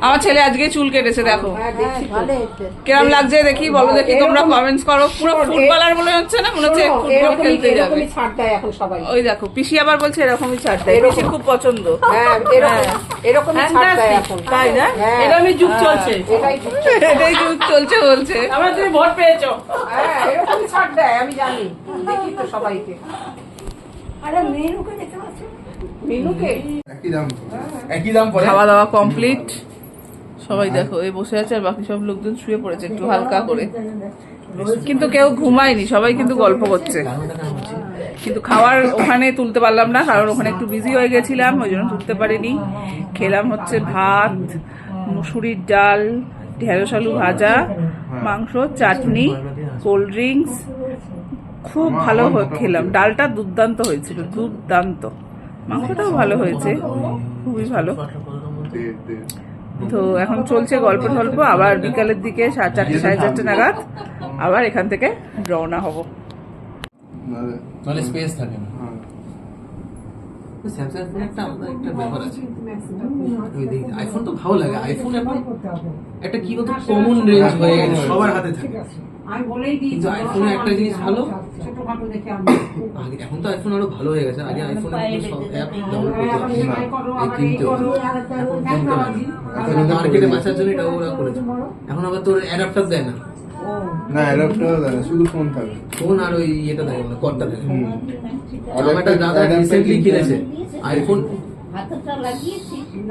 আমার ছেলে আজকে চুল কেটেছে, দেখো কেমন লাগছে দেখি, বলো দেখি তোমরা কমেন্টস করো। পুরো ফুটবলার মনে হচ্ছে না, মনে হচ্ছে ফুটবল খেলতে যাবে। ওই দেখো পিসি আবার বলছে এরকমই ছাড় দেয়, পিসির খুব পছন্দ। এরকমই ছাড় দেয় এখন, তাই না? এরকমই যুগ চলছে, এটাই যুগ চলছে বলছে। আমরা তুমি ভোট পেয়েছো, এরকমই ছাড় দেয় আমি জানি, দেখি তো সবাইকে। আরে মেনুকে দেখতে পাচ্ছ, মেনুকে একই দাম পড়ে। খাওয়া দাওয়া কমপ্লিট, সবাই দেখো এই বসে আছে আর বাকি সব লোকজন শুয়ে পড়েছে একটু হালকা করে, কিন্তু কেউ ঘুমায়নি, সবাই কিন্তু গল্প করছে। কিন্তু খাওয়ার ওখানে তুলতে পারলাম না, কারণ ওখানে একটু বিজি হয়ে গেছিলাম, ওই জন্য তুলতে পারিনি। খেলাম হচ্ছে ভাত, মুসুরির ডাল, ঢেঁড়স আলু ভাজা, মাংস, চাটনি, কোল্ড ড্রিঙ্কস। খুব ভালো খেলাম, ডালটা দুর্দান্ত হয়েছিল, দুর্দান্ত। মাংসটাও ভালো হয়েছে, খুবই ভালো। তো এখন চলছে গল্প টল্প, আবার বিকালের দিকে 4:30 সাড়ে 4:30 নাগাদ আবার এখান থেকে রওনা হব। মানে স্পেস থাকে না। স্যামসাং ফোন একটা আলাদা একটা ব্যাপার আছে। ওই দেখি আইফোন তো ভালো লাগে, আইফোন এখন একটা কি বলতো কমন রেঞ্জ হয়ে গেছে, সবার হাতে থাকে। আমি বলেই দিই, কিন্তু আইফোনে একটা জিনিস ভালো, ছোটখাটো দেখে আমি আগে এখন তো আইফোন আরো ভালো হয়ে গেছে। আগে আইফোনে সব অ্যাপ ডাউনলোড করতে হতো, এই কিনতে হতো, এখন কিনতে হয় না। এখন মার্কেটে বাঁচার জন্য এটা ওরা করেছে। এখন আবার তোর অ্যাডাপ্টার দেয় না, না অ্যাডাপ্টার দেয় না, শুধু ফোন থাকে, ফোন আর ওই এটা দেয় না, কর্ডটা দেয়। আমার একটা দাদা রিসেন্টলি কিনেছে আইফোন।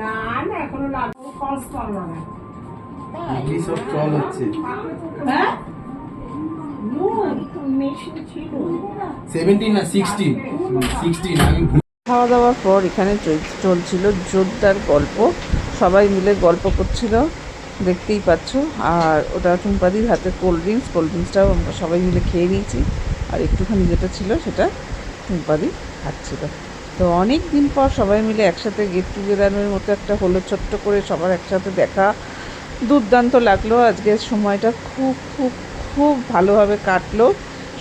না না এখনো লাগাবো, ফলস কল লাগাই। কি সব চল হচ্ছে। হ্যাঁ 17 না 16 আমি খাওয়া দাওয়ার পর এখানে চলছিল জোরদার গল্প, সবাই মিলে গল্প করছিল, দেখতেই পাচ্ছ। আর ওটা টুম্পাদির হাতে কোল্ড ড্রিঙ্কসটাও আমরা সবাই মিলে খেয়ে নিয়েছি, আর একটুখানি যেটা ছিল সেটা টুম্পাদি খাচ্ছিল। তো অনেক দিন পর সবাই মিলে একসাথে গেট টুগেদারের মতো একটা হলো, ছোট্ট করে সবার একসাথে দেখা, দুর্দান্ত লাগলো। আজকের সময়টা খুব খুব খুব ভালোভাবে কাটলো,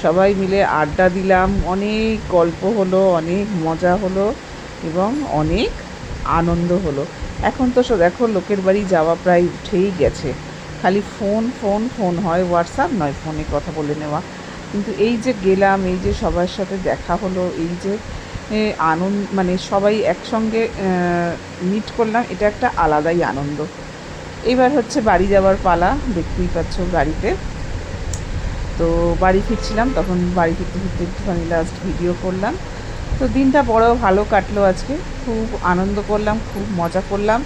সবাই মিলে আড্ডা দিলাম, অনেক গল্প হলো, অনেক মজা হলো এবং অনেক আনন্দ হলো। এখন তো দেখো লোকের বাড়ি যাওয়া প্রায় উঠেই গেছে, খালি ফোন ফোন ফোন হয়, হোয়াটসঅ্যাপ নয় ফোনে কথা বলে নেওয়া। কিন্তু এই যে গেলাম, এই যে সবার সাথে দেখা হলো, এই যে আনন্দ, মানে সবাই একসঙ্গে মিট করলাম, এটা একটা আলাদাই আনন্দ। এবার হচ্ছে বাড়ি যাওয়ার পালা, দেখতেই পাচ্ছ গাড়িতে। তো বাড়ি ফিরছিলাম, তখন বাড়ি ফিরতে ফিরতে একটুখানি লাস্ট ভিডিও করলাম। তো দিনটা বড় ভালো কাটলো আজকে, খুব আনন্দ করলাম, খুব মজা করলাম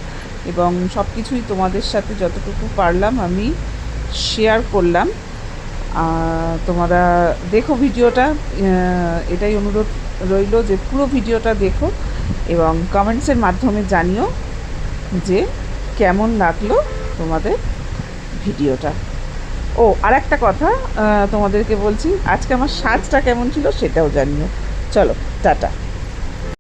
এবং সব কিছুই তোমাদের সাথে যতটুকু পারলাম আমি শেয়ার করলাম। তোমরা দেখো ভিডিওটা, এটাই অনুরোধ রইল যে পুরো ভিডিওটা দেখো এবং কমেন্টসের মাধ্যমে জানিও যে কেমন লাগলো তোমাদের ভিডিওটা। ও আর একটা কথা তোমাদেরকে বলছি, আজকে আমার সাজটা কেমন ছিল সেটাও জানিও। চলো টাটা।